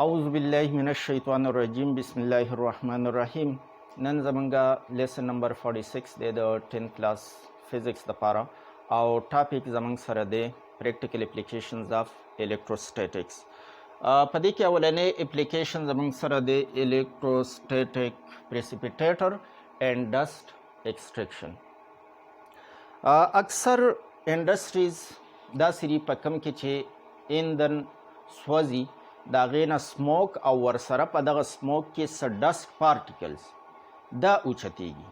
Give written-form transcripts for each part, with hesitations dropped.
اعوذ بالله من الشیطان الرجیم بسم الله الرحمن الرحیم. نن زمونږه لیسن نمبر 46 دی د 10 کلاس فزیکس دپاره او ټاپک زمونږ سره دی پریکټیکل اپلیکیشنز اف الکتروسټیټکس. په دې کې اولنی اپلیکیشن زمونږ سره دی الکتروسټیټک پریسیپیټیټر اینڈ ډسټ ایکسټریکشن. اکثر انډسټریز داسې دي په کم کې چې ایندن سوځي د هغې نه سموک او ورسره په دغه سموک کې څه ډسټ پارټیکلز دا اوچتېږي.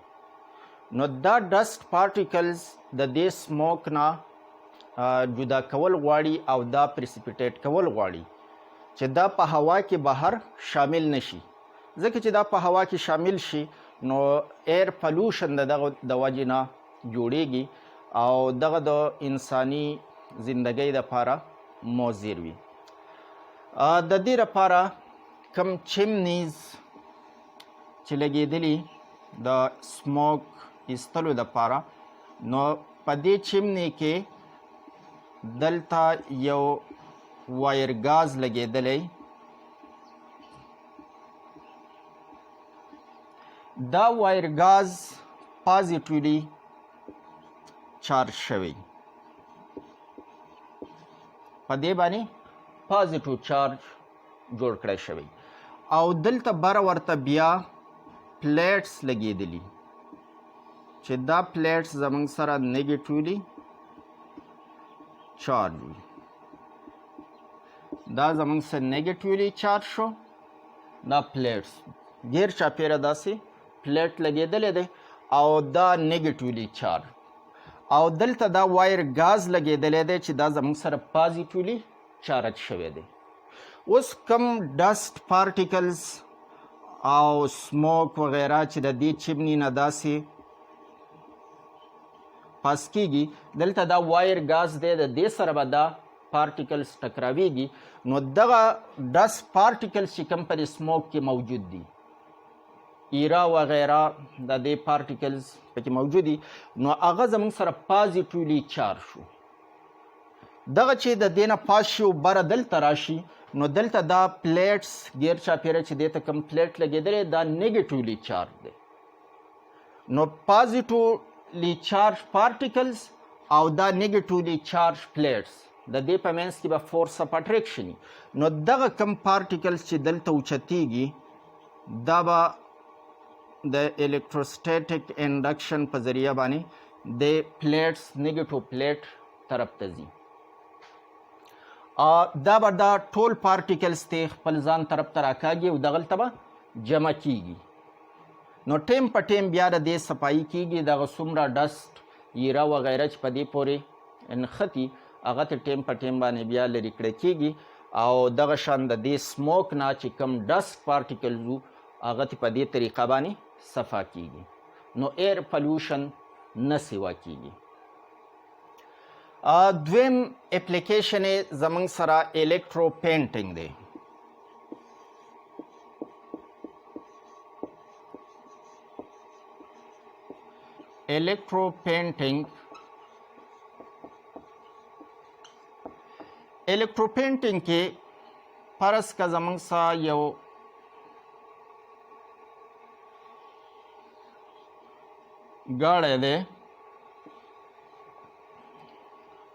نو دا ډسټ پارټیکلز د دې سموک نه جدا کول غواړي او دا پریسیپیټیټ کول غواړي چې دا په هوا کې بهر شامل نشي. ځکه چې دا په هوا کې شامل شي نو ایر پلوشن د دغه د وجې نه جوړیږي او دغه د انساني زندګۍ دپاره مضر وي. د دې لپاره کم چمنیز چې لګېدلي د سموک ایستلو دپاره، نو په دې چمنی کې دلته یو وایر ګاز لګېدلی. دا وایر ګاز پازیټیولی چارج شوی، په دې باندې پازیټیو چارج جوړ کړی شوی او دلته بره ورته بیا پلیټس لګېدلي چې دا پلیټس زموږ سره نیګیټیولی چارج وي. دا زموږ سره نیګیټیولی چارج شو. دا پلیټس غیر چاپیره داسې پلیټ لګېدلی دی او دا نیګیټیولی چارج او دلته دا وایر ګاز لګېدلی دی چې دا زموږ سره پازیټیولی چارج شوی دی. اوس کم ډسټ پارټیکلز او سموک وغیره چې د دې چمنی نه داسې پاس کیږي، دلته دا وایر ګاز دی، د دې سره به دا پارټیکلز ټکراویږي. نو دغه ډسټ پارټیکلز چې کوم په دې سموک کې موجود دي، ایرا وغیره د دې پارټیکلز پکې موجود دي، نو هغه زموږ سره پازیټیولی چارج شو. دغه چې د دې نه پاس شي او بره دلته راشي، نو دلته دا پلیټس غیر چاپیره چې دې ته کوم پلیټ لګېدلی دا نیګیټیولی چارج دی. نو پازیټیولی چارج پارټیکلز او دا نیګیټیولی چارج پلیټس د دې په منځ کې به فورس اف اټریکشن وي. نو دغه کم پارټیکلز چې دلته اوچتېږي دا به د الکتروسټیټک انډکشن په ذریعه باندې د پلیټس نیګیټیو پلیټ طرف ته ځي. دا به دا ټول پارټیکلز ته خپل ځان طرف ته راکاږي او دغلته به جمع کیږي. نو ټیم په ټیم بیا د دې صفایي کیږي. دغه څومره ډسټ ایرا وغیره چې په دې پورې نښتي هغه ته ټیم په ټیم باندې بیا لرې کړی کیږي او دغه شان د دې سموک نه چې کم ډسټ پارټیکلز وو هغه ته په دې طریقه باندې صفا کیږي. نو ایر پلوشن نه سیوا کیږي. دویم اپلیکیشن زمونږ سره الکترو پینټینګ دی. الکترو پینټینګ کې فرض که زمونږ سره یو ګاډی دی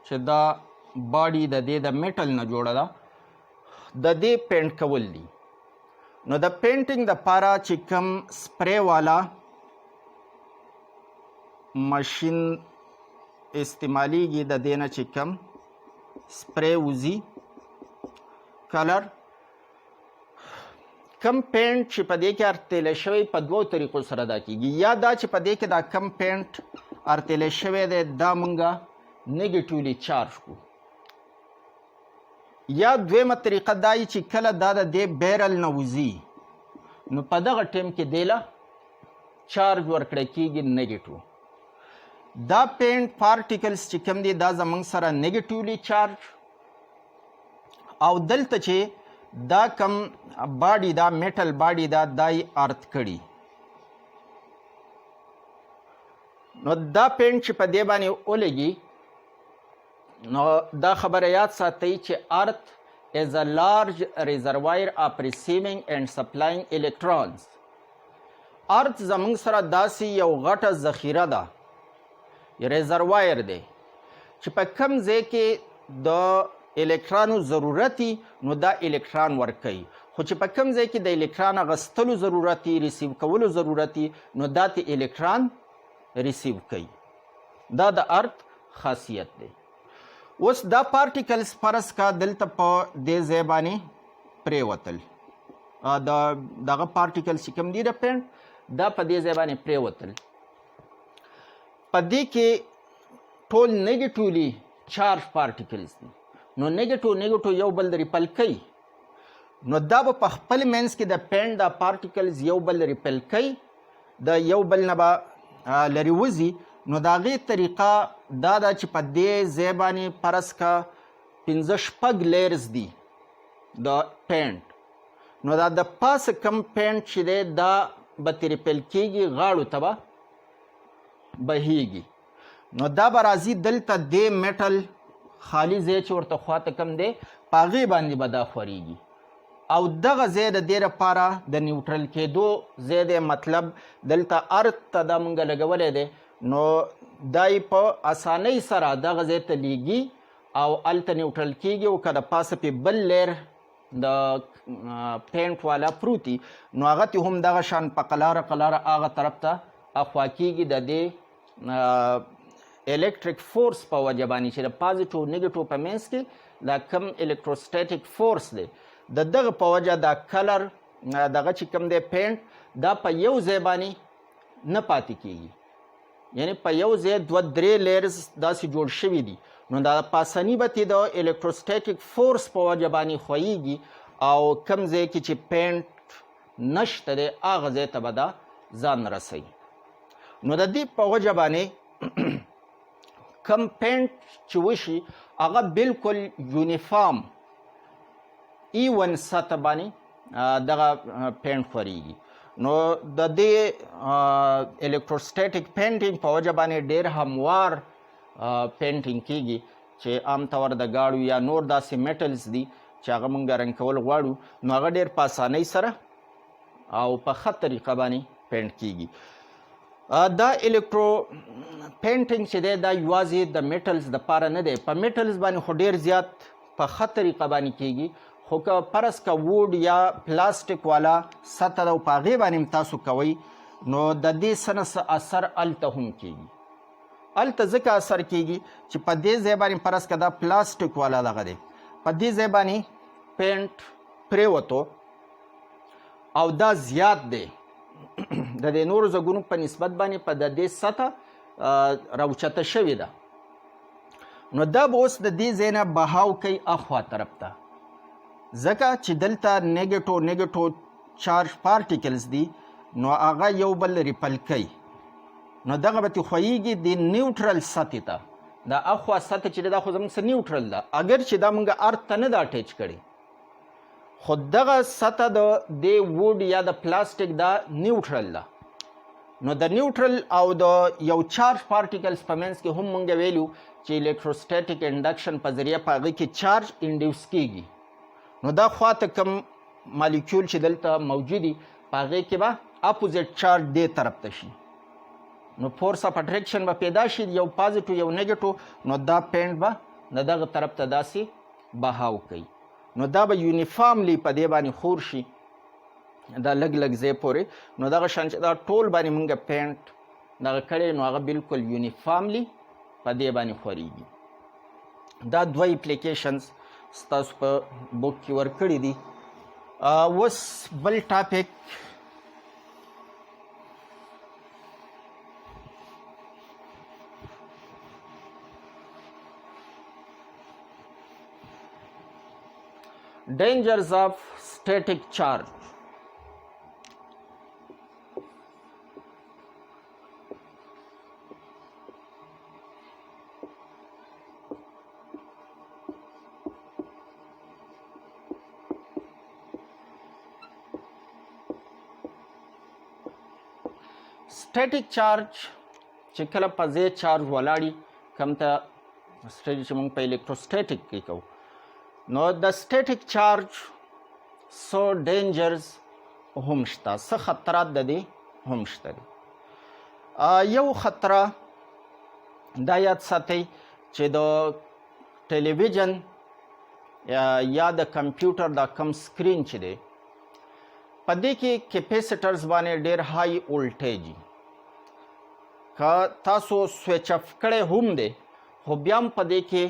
چې دا باډي د دې د میټل نه جوړه ده، د دې پینټ کول دي. نو د پینټینګ دپاره چې کوم سپری والا ماشین استعمالیږي، د دې نه چې کوم سپری وځي کلر، کم پینټ چې په دې کې ارتیلی شوی په دوو طریقو سره دا کیږي. یا دا چې په دې کې دا کم پینټ ارتیلی شوی دی دا مونږه نیګیټیولی چارج کو، یا دویمه طریقه دا چې کله دا د دې بیرل نه وځي نو په دغه ټیم کې دی له چارج ورکړی کیږي نیګیټیو. دا پینټ پارټیکلز چې کوم دي دا زموږ سره نیګیټیولی چارج او دلته چې دا کم باډي دا میټل باډي دا دای ارت کړي. نو دا پینټ چې په دې باندې ولګي نو دا خبره یاد ساتئ چې ارت is a large reservoir of receiving and supplying electrons. ارت زمونږ سره داسې یو غټه ذخیره ده، ریزروایر دی چې په کم ځای کې د الکترانو ضرورتي نو دا الکتران ورکوي، خو چې په کم ځای کې د الکتران اغستلو ضرورتي ریسیو کولو ضرورتي نو دا ته الکتران ریسیو کوي. دا د ارت خاصیت دی. اوس دا پارټیکلز فرض کا دلته په دې ځای باندې پرېوتل، دغه پارټیکلز چې کوم دي د پینټ دا په دې ځای باندې پرېوتل، په دې کې ټول نیګیټیولی چارج پارټیکلز دي، نو نیګیټیو یو بل ریپل کوي، نو دا به په خپل منځ کې د پینټ دا پارټیکلز یو بل ریپل کوي، د یو بل نه به لرې وځي. نو د هغې طریقه دا ده چې په دې ځای باندې فرض کا 5-6 لیرز دي د پینټ، نو دا د پاسه کم پینټ چې دی دا به ترې ریپل کېږي، غاړو ته به بهیږي، نو دا به راځي دلته دې میټل خالی ځای چې ورته خواته کم دی په هغې باندې به دا خورېږي، او دغه ځای د دې لپاره د نیوټرل کېدو ځای دی، مطلب دلته ارت ته دا مونږ لګولی دی، نو دا یې په اسانۍ سره دغه ځای ته لیږي او هلته نیوټرل کېږي، او که د پاسه پې بل لیر د پینټ والا پروتي نو هغه ته هم دغه شان په قلاره هغه طرف ته اخوا کېږي د دې الکتریک فورس په وجه باندې چې د پازیټیو نیګیټیو په منځ کې دا کم الکتروسټیټیک فورس دی، د دغه په وجه دا کلر دغه چې کوم دی پینټ دا په یو ځای باندې نه پاتې کېږي، یعنی په یو ځای 2-3 لیرز داسې جوړ شوي دي، نو دا په اساني به ترې د الکتروسټیټیک فورس په وجه باندې ښویېږي، او کم ځای کې چې پینټ نشته دی هغه ځای ته به دا ځان رسوي. نو د دې په وجه باندې کم پینټ چې وشي هغه بالکل یونیفارم ایون سطح باندې دغه پینټ خورېږي. نو د دې الکتروسټیټیک پینټینګ په وجه باندې ډېر هموار پینټینګ کېږي چې عام طور د ګاړو یا نور داسې میټلز دي چې هغه مونږ رنګ کول غواړو نو هغه ډېر په اسانۍ سره او په ښه طریقه باندې پینټ کېږي. دا الکترو پینټینګ چې دی دا یوازې د میټلز دپاره نه دی، په میټلز باندې خو ډېر زیات په ښه طریقه باندې کېږي، خو که فرض که ووډ یا پلاستیک والا سطح ده او په هغې باندې هم تاسو کوئ نو د دې څه نه څه اثر هلته هم کېږي. هلته ځکه اثر کېږي چې په دې ځای باندې فرض که دا پلاستیک والا دغه دی، په دې ځای باندې پینټ پرېوتو او دا زیات دی د دې نورو ځګونو په نسبت باندې په د دې سطح راوچته شوې ده، نو دا به اوس د دې ځای نه بهاو کوي اخوا طرف ته، ځکه چې دلته نیګیټو چارج پارټیکلز دي نو هغه یو بل ریپل کوي، نو دغه به ترې ښویېږي د نیوټرل سطحې ته، دا اخوا سطح چې دا خو زموږ څه نیوټرل ده، اگر چې دا مونږ ارت ته نه ده اټیچ کړې، خو دغه سطح د دې ووډ یا د پلاستیک دا نیوټرل ده، نو د نیوټرل او د یو چارج پارټیکلز په منځ کې هم مونږ ویلو چې الکتروسټیټیک انډکشن په ذریعه په هغې کې چارج انډیوس کېږي، نو دا خواته کم مالیکول چې دلته موجودي په هغې کې به اپوزیټ چارج دې طرف ته شي، نو فورس اف اټریکشن به پیدا شي، یو پازیټیو یو نیګیټیو، نو دا پینټ به د دغه طرف ته داسې بهاو کوي، نو دا به یونیفارملی په دې باندې خور شي دا لږ ځای پورې، نو دغه شان چې دا ټول باندې مونږ پینټ دغه کړی نو هغه بالکل یونیفارملی په دې باندې خورېږي. دا دوه اپلیکیشنز ستاسو په بک کې ورکړي دي. اوس بل ټاپک dangers of static charge. سټیټیک چارج چې کله په ځای چارج ولاړي کم ته چې موږ په الکتروسټیټیک کې کوو نو د سټیټیک چارج سو ډینجرز هم شته، څه خطرات د دې هم شته دي. یو خطره دا یاد ساتئ چې د ټلویزیون یا د کمپیوټر دا کم سکرین چې دی په دې کې کیپیسیټرز باندې ډېر های وولټیج وي. که تاسو سویچ اف کړی هم دی خو بیا هم په دې کې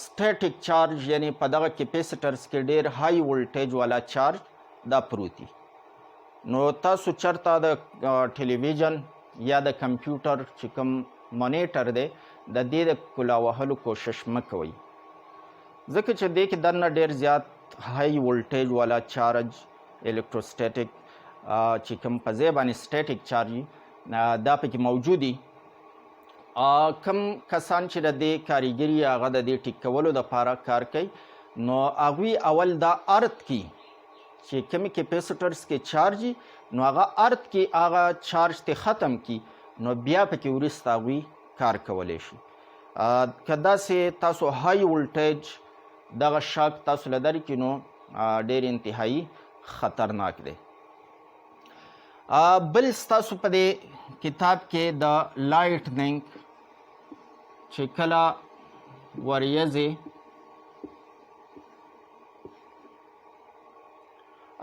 سټیټیک چارج یعنی په دغه کیپیسیټرز کې ډېر های وولټیج والا چارج دا پروت وي. نو تاسو چېرته د ټلویزیون یا د کمپیوټر چې کوم مانیټر دی د دې د کولا وهلو کوشش مه کوئ، ځکه چې دې کې دننه ډېر زیات های وولټیج والا چارج الکتروسټیټیک چې کوم په ځای باندې سټیټیک چارج دا پکې موجود دي. کم کسان چې د دې کاریګري هغه د دې ټیک کولو دپاره کار کوي نو هغوی اول دا ارت کی چې کومې کیپیسیټرز کې چارج وي نو هغه ارت کې هغه چارج ته ختم کی نو بیا پکې وروسته هغوی کار کولی شي. که داسې تاسو های وولټیج دغه شاک تاسو له درې کړي نو ډېر انتهایی خطرناک دی. بل ستاسو په دې کتاب کې د لایټنینګ چې کله وریځې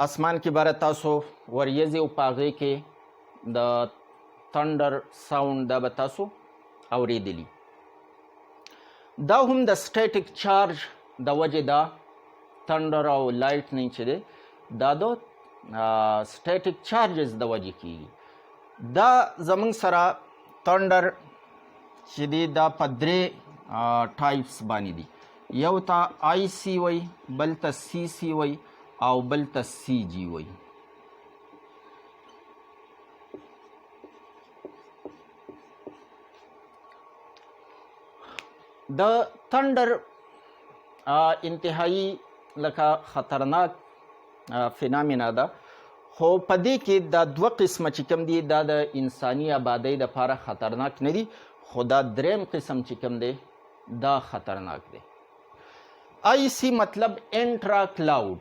اسمان کې باره تاسو وریځې او په هغې کې د تندر ساوند دا به تاسو اورېدلي. دا هم د سټیټیک چارج د وجې دا تندر او لایټنینګ چې دی دا د سټیټیک چارجز د وجې کېږي. دا زموږ سره تندر چې دی دا په درې ټایپس باندې دي. یو ته آی سی وی، بل ته سی سی وی او بل ته سی جی وی. د تندر انتهایی لکه خطرناک فینامینا ده، خو په دې کې دا دوه قسمه چې کوم دي دا د انساني آبادۍ دپاره خطرناک نه دي، خو دا دریم قسم چې کوم دی دا خطرناک دی. آی سی مطلب انټرا کلاؤډ،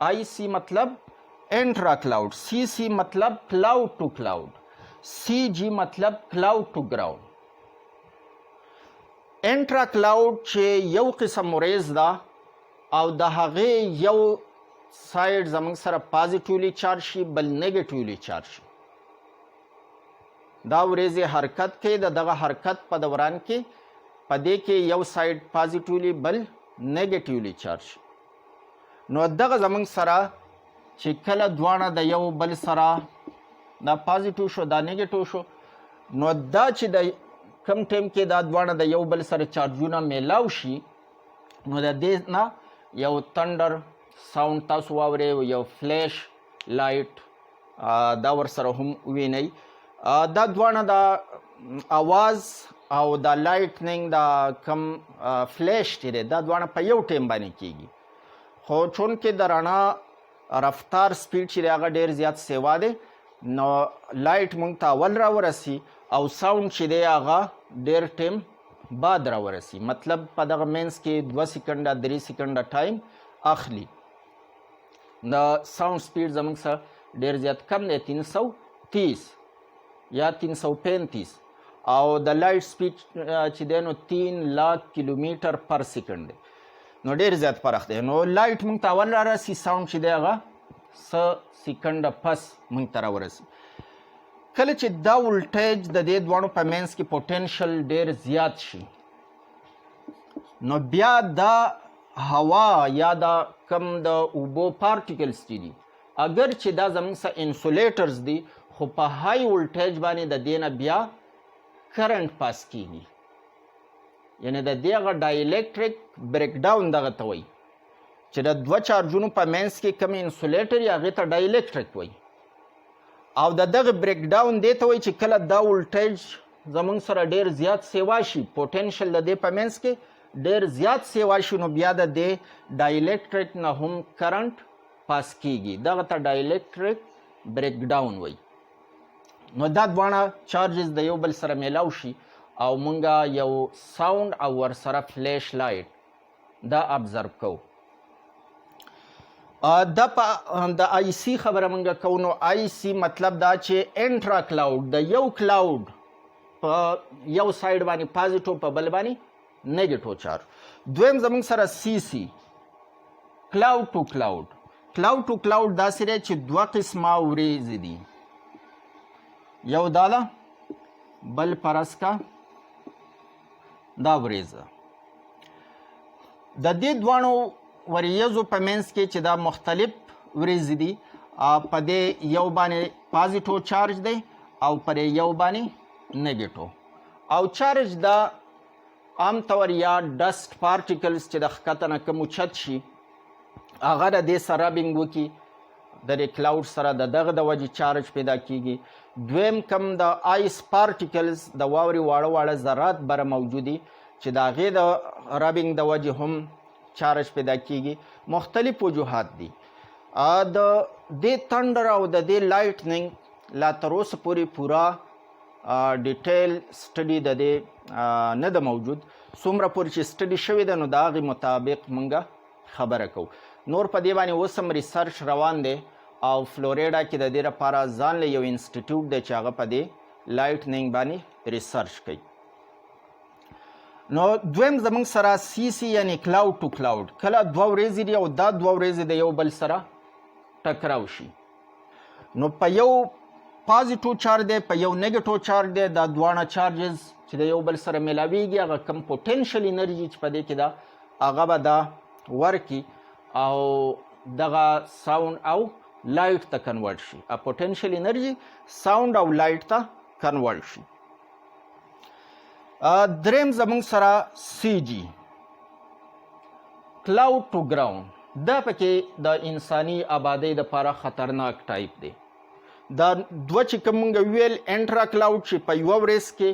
آی سی مطلب انټرا کلاؤډ، سی سی مطلب کلاؤډ ټو کلاؤډ، سی جی مطلب کلاؤډ ټو ګراؤنډ. انټرا کلاؤډ چې یو قسم وریځ ده او د هغې یو سایډ زموږ سره پازیټیولی چارج شي بل نیګیټیولی چارج شي. دا وریځې حرکت کوي، د دغه حرکت په دوران کې په دې کې یو سایډ پازیټیولی بل نیګیټیولی چارج شي. نو دغه زموږ سره چې کله دواړه د یو بل سره دا پازیټیو شو دا نیګیټیو شو نو دا چې د کم ټایم کې دا دواړه د یو بل سره چارجونه میلاو شي نو د دې نه یو تندر ساوند تاسو واورئ، یو فلیش لایټ دا ورسره هم وینئ. دا دواړه د اواز او د لایټنینګ دا کم فلیش چې دی دا دواړه په یو ټایم باندې کیږي، خو چونکې د رڼا رفتار سپیډ چې دی هغه ډېر زیات سیوا دی نو لایټ موږ ته اول راورسي او ساوند چې دی هغه ډېر ټایم بعد راورسي. مطلب په دغه مینس کې 2 سیکنډه 3 سیکنډه ټایم اخلي. د ساوند سپیډ زموږ سره ډېر زیات کم دی، 330 یا 335 او د لایټ سپیډ چې دی نو 3 लाख کیلومیټر پر سیکنډ دی، نو ډېر زیات فرق دی. نو لایټ موږ ته اول رارسي، ساوند چې دی هغه څه سیکنډه پس موږ ته راورسي. کله چې دا ولټیج د دې دواړو په منځ کې پوټنشل ډېر زیات شي نو بیا دا هوا یا دا کم د اوبو پارټیکلز چې دي اگر چې دا زموږ سره انسولیټرز دي خو په های ولټیج باندې د دې نه بیا کرنټ پاس کیږي، یعنی د دې هغه ډایلکټریک بریک ډاون دغه ته وایي چې د دوه چارجونو په منځ کې کوم انسولیټر یا هغې ته ډایلکټریک وایي او د دغه بریک ډاون دې ته وایي چې کله دا ولټیج زموږ سره ډېر زیات سیوا شي، پوټنشل د دې په منځ کې ډېر زیات سیوا شي نو بیا د دې ډایلکټریک نه هم کرنټ پاس کیږي، دغه ته ډایلکټریک بریک ډاون وایي. نو دا دواړه چارجز د یو بل سره میلاو شي او مونږه یو ساوند او ورسره فلیش لایټ دا ابزرو کوو. د آی سی خبره مونږ کوو، نو آی سی مطلب دا چې انټرا کلاود د یو کلاود په یو سایډ باندې پازیټیو په بل باندې نیګیټیو چارج. دویم زمونږ سره سی سی کلاود ټو کلاود. کلاود ټو کلاود داسې دی چې دوه قسمه وریځې دي، یو دا ده بل فرض کا دا وریځه. د دې دواړو وریځو په منځ کې چې دا مختلف وریځې دي، په دې یو باندې پازیټیو چارج دی او پر یو باندې نیګیټیو. او چارج دا عام طور یا ډسټ پارټیکلز چې د ښکته نه کوم اوچت شي هغه د دې سره رابینګ وکړي، د دې کلاود سره د دغه د وجې چارج پیدا کیږي. دویم کم د آیس پارټیکلز د واورې واړه واړه ذرات بره موجودي چې د هغې د رابینګ د وجې هم چارج پیدا کیږي. مختلف وجوهات دي. د دې تندر او د دې لایټنینګ لا تر اوسه پورې پوره ډیټیل سټډي د دې نه ده موجود. څومره پورې چې سټډي شوې ده نو د هغې مطابق موږ خبره کوو. نور په دې باندې اوس هم ریسرچ روان دی او فلوریډا کې د دې لپاره ځان له یو انسټیټیوټ دی چې هغه په دې لایټنینګ باندې ریسرچ کوي. نو دویم زمونږ سره سی سی یعنی کلاود ټو کلاود. کله دوه ورځې دي او دا دوه ورځې د یو بل سره ټکراو شي، نو په یو پازیټیو چارج دی په یو نیګیټیو چارج دی. دا دواړه چارجز چې د یو بل سره میلاویږي هغه کم پوټینشل انرژي چې په دې کې ده هغه به دا ورکي او دغه ساوند او لایټ ته کنورټ شي. پوټینشل انرژي ساوند او لایټ ته کنورټ شي. دریم زمونږ سره سی جی کلاود ټو ګراوند. دا پکې د انساني آبادۍ دپاره خطرناک ټایپ دی. دا دوه چې کوم موږ ویل انټرا کلاود چې په یوه ورځ کې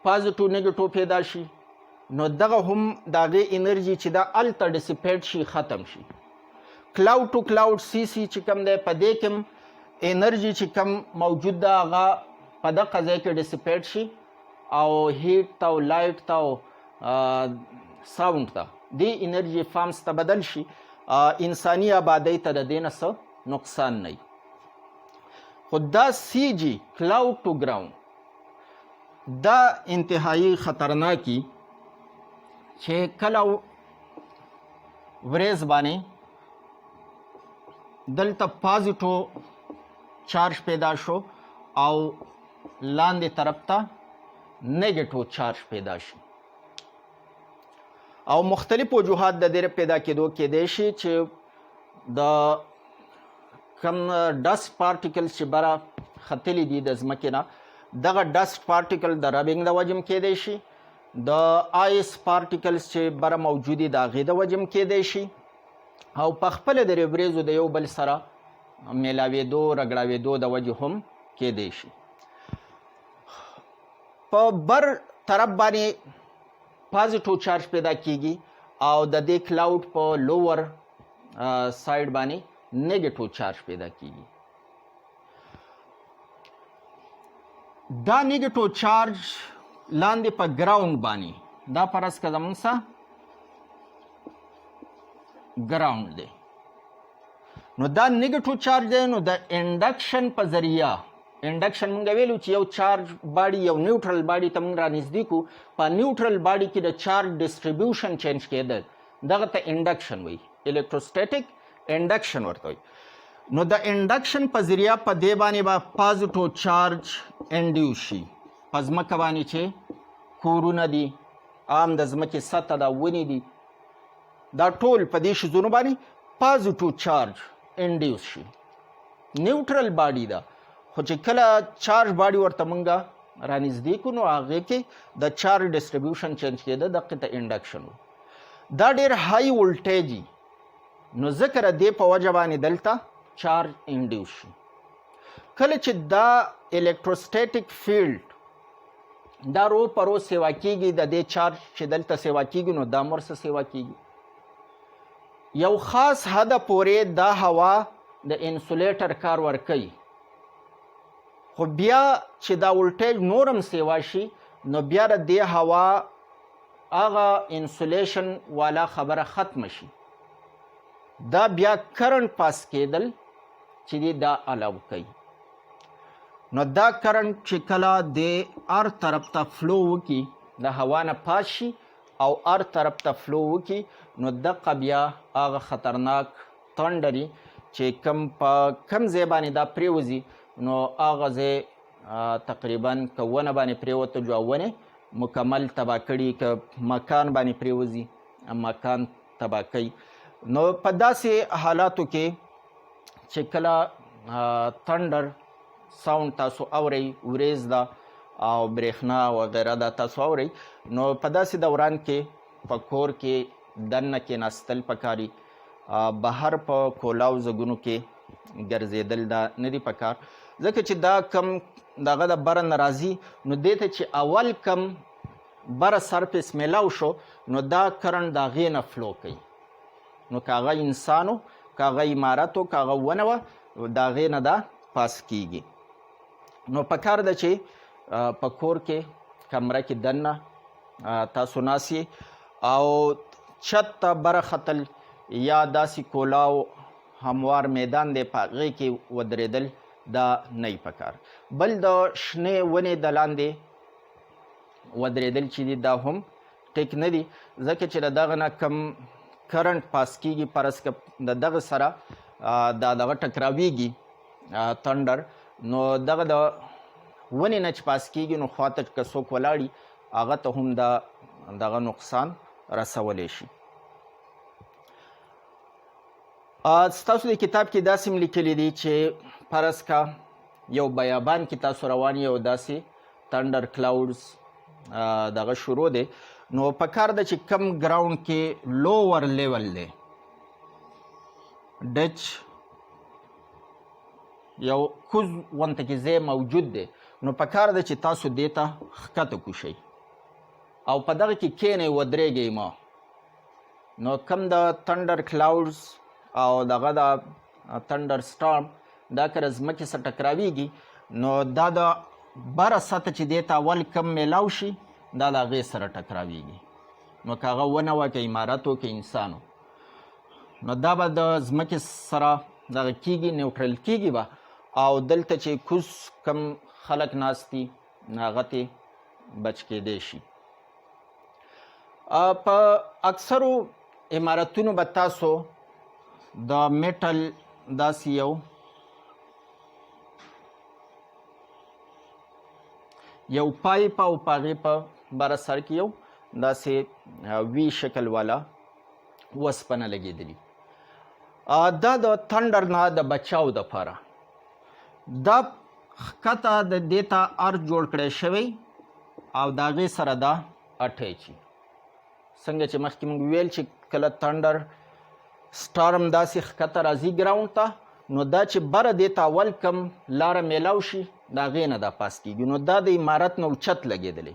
پازیټیو نیګیټیو پیدا شي، نو دغه هم د هغې انرژي چې دا هلته ډیسیپیټ شي ختم شي. کلاود ټو کلاود سی سی چې کوم دی په دې کې هم انرژي چې کوم موجود ده هغه په دغه ځای کې ډیسیپیټ شي او هیټ ته او لایټ ته او ساوند ته دې انرژي فارمز ته بدل شي. انساني آبادۍ ته د دې نه څه نقصان نه وي. خو دا سی جی کلاود ټو ګراوند دا انتهایی خطرناکي چې کله ورځ باندې دلته پازیټیو چارج پیدا شو او لاندې طرف ته نیګیټیو چارج پیدا شي. او مختلف وجوهات د دې پیدا کېدو کېدای شي چې د کم ډسټ پارټیکلز چې بره ختلي دي د ځمکې نه، دغه ډسټ پارټیکل د ربینګ د وجې هم کېدای شي، د آیس پارټیکلز چې بره موجود دي د هغې د وجې هم کېدای شي، او په خپله د ریوریزو د یو بل سره میلاوېدو رګړاوېدو د وجې هم کېدای شي. په بر طرف باندې پازیټیو چارج پیدا کیږي او د دې کلاود په لوور سایډ باندې نیگیټیو چارج پیدا کیږي. دا نیگیټیو چارج لاندې په ګراوند باندې دا فرض که زمونږ څه ګراوند دی، نو دا نیگیټیو چارج دی، نو د انډکشن په ذریعه انډکشن مونږ ویلو چې یو چارج باډي یو نیوټرل باډي ته مونږ رانږدې کړو، په نیوټرل باډي کې د چارج ډسټریبیوشن چینج کېدل دغه ته انډکشن وایي، الکتروسټیټک انډکشن ورته وایي. نو د انډکشن په ذریعه په دې باندې به پازیټیو چارج انډیوس شي. په ځمکه باندې چې کورونه دي، عام د ځمکې سطحه ده، ونې دي، دا ټول په دې شیزونو باندې پازیټیو چارج انډیوس شي. نیوټرل باډي ده، خو چې کله چارج باډي ورته مونږ رانږدې کړو نو هغې کې د چارج ډسټریبیوشن چینج کېده، دقې ته انډکشن و. دا ډېر های ولټیجي، نو ځکه د دې په وجه باندې دلته چارج انډیوس شي. کله چې دا الکتروسټیټک فیلډ دا رو پرو سیوا کېږي، د دې چارج چې دلته سیوا کېږي نو دا ورسه سیوا کېږي. یو خاص حده پورې دا هوا د انسولیټر کار ورکوي، خو بیا چې دا ولټیج نورم سیوا شي نو بیا د دې هوا هغه انسولیشن والا خبره ختم شي، دا بیا کرنٹ پاس کېدل چې دی دا الاو کوي. نو دا کرنٹ چې کله د هر طرف ته فلو وکړي، د هوا نه پاس شي او هر طرف ته فلو وکړي، نو دقه بیا هغه خطرناک تندري چې کم ځای باندې دا پریوځي، نو هغه ځای تقریبا که ونه باندې پریوته جو ونې مکمل تباه کړي، که مکان باندې پریوځي مکان تباه کوي. نو په داسې حالاتو کې چې کله تندر ساوند تاسو اورئ، وریځ ده او برېښنا وغیره دا تاسو اورئ، نو په داسې دوران کې په کور کې دننه کېناستل پکاري، بهر په کولاو ځګونو کې ګرځېدل دا نه دي پکار، ځکه چې دا کم دغه د بره نه راځي، نو دې ته چې اول کم بره سرفیس میلاو شو، نو دا کرنټ د هغې نه فلو کوي. نو که هغه انسان و، که هغه عمارت و، که هغه ونه وه، د هغې نه دا پاس کیږي. نو پکار ده چې په کور کې کمره کې دننه تاسو ناسي او چت ته بره ختل یا داسې کولاو هموار میدان دی په هغې کې ودرېدل دا نه یې پکار. بل د شنې ونې د لاندې ودرېدل چې دي دا هم ټیک نه دي، ځکه چې د دغه نه کم کرنٹ پاس کیږي، فرض که د دغه سره دا دغه ټکراویږي تندر، نو دغه د ونې نه چې پاس کیږي، نو خواته که څوک ولاړي هغه ته هم دغه نقصان رسولی شي. ستاسو د کتاب کې داسې هم لیکلي دي چې فرض که یو بیابان کې تاسو روان یو داسې تندر کلاودز دغه شروع دی، نو پکار ده چې کم ګراوند کې لوور لیول دی، ډچ یو کوز ونته کې ځای موجود دی، نو پکار ده چې تاسو دې ته ښکته کوشئ او په دغه کې کښېنئ، ودرېږئ ما. نو کم د تندر کلاودز او دغه د تندر سټارم دا که ځمکې سره ټکراویږي، نو دا د بره سطح چې دې ته اول کم میلاو شي، دا د هغې سره ټکراویږي. نو که هغه ونه وه، که عمارت و، که انسان و، نو دا به د ځمکې سره دغه کیږي، نیوټرل کیږي به، او دلته چې کوز کم خلک ناست دي هغه ترې بچ کیدی شي. په اکثرو عمارتونو به تاسو د میټل داسې یو پایپ او په هغې په بره سر کې یو داسې وی شکل والا وسپنه لګېدلي، دا د تندر نه د بچاو دپاره دا ښکته د دې ته ار جوړ کړی شوی او د هغې سره دا اټیچ وي. څنګه چې مخکې موږ ویل چې کله تندر سټارم داسې ښکته راځي ګراوند ته، نو دا چې بره دې ته اول کم لاره میلاو شي، د هغې نه دا پاس کېږي. نو دا د عمارت نه اوچت لګېدلی،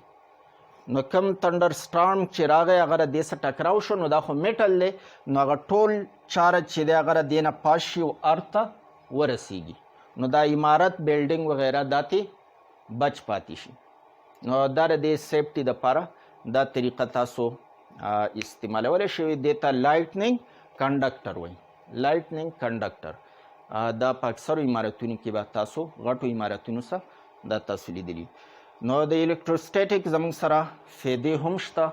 نو کم تندر سټارم چې راغی هغه د دې سره ټکراو شو، نو دا خو میټل دی، نو هغه ټول چارج چې دی هغه د دې نه پاس شي او ارض ته ورسیږي، نو دا عمارت بیلډینګ وغیره دا ترې بچ پاتې شي. نو دا د دې سیفټي دپاره دا طریقه تاسو استعمالولی شوي. دې ته لایټنینګ کنډکټر وایي، لایټنینګ کنډکټر. دا په اکثرو عمارتونو کې به تاسو غټو عمارتونو سره دا تاسو لیدلي. نو د الکتروسټیټک زموږ سره فایدې هم شته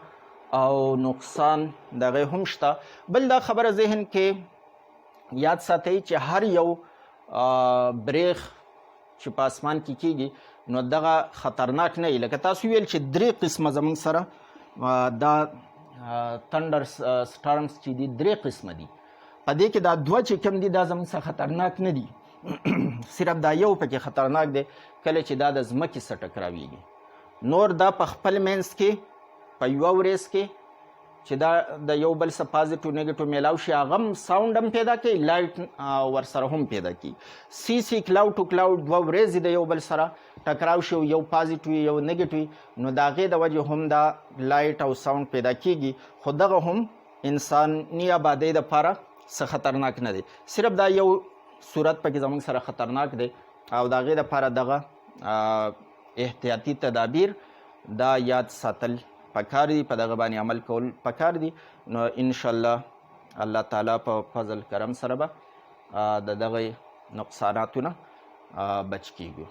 او نقصان دغه هم شته. بل دا خبره ذهن کې یاد ساتئ چې هر یو بریخ چې په اسمان کې کیږي نو دغه خطرناک نه وي. لکه تاسو ویل چې 3 قسمه زموږ سره دا تندر سټارمز چې دي 3 قسمه دي. په دې کې دا 2 چې کوم دي دا زموږ سره خطرناک نه دي، صرف دا یو پکې خطرناک دی کله چې دا د ځمکې سره ټکراویږي. نور دا په خپل منځ کې په یوه ورځ کې چې دا د یو بل سره پازیټیو نیګیټیو میلاو شي، هغه هم ساوند هم پیدا کوي، لایټ ورسره هم پیدا کوي. سی کلاود ټو کلاود 2 ورځې د یو بل سره ټکراو شي، یو پازیټیو یو نیګیټیو، نو د هغې د وجې هم دا لایټ او ساوند پیدا کیږي. خو دغه هم انساني آبادۍ دپاره څه خطرناک نه دی، صرف دا یو صورت پکې زموږ سره خطرناک دی او د هغې دپاره دغه احتیاطي تدابیر دا یاد ساتل پکار دي، په دغه باندې عمل کول پکار دي. نو انشاءالله الله تعالی په فضل کرم سره به د دغه نقصاناتونه بچ کیږو.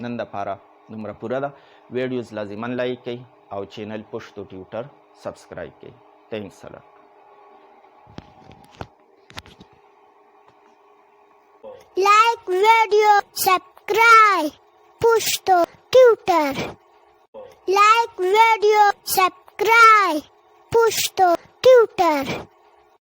نن دپاره دومره پوره ده. ویډیوز لازما لایک کړئ او چینل پشتو ټیوټر سبسکرایب کړئ. تھینکس الاٹ. Like video, subscribe, push to Twitter. Like video, subscribe, push to Twitter.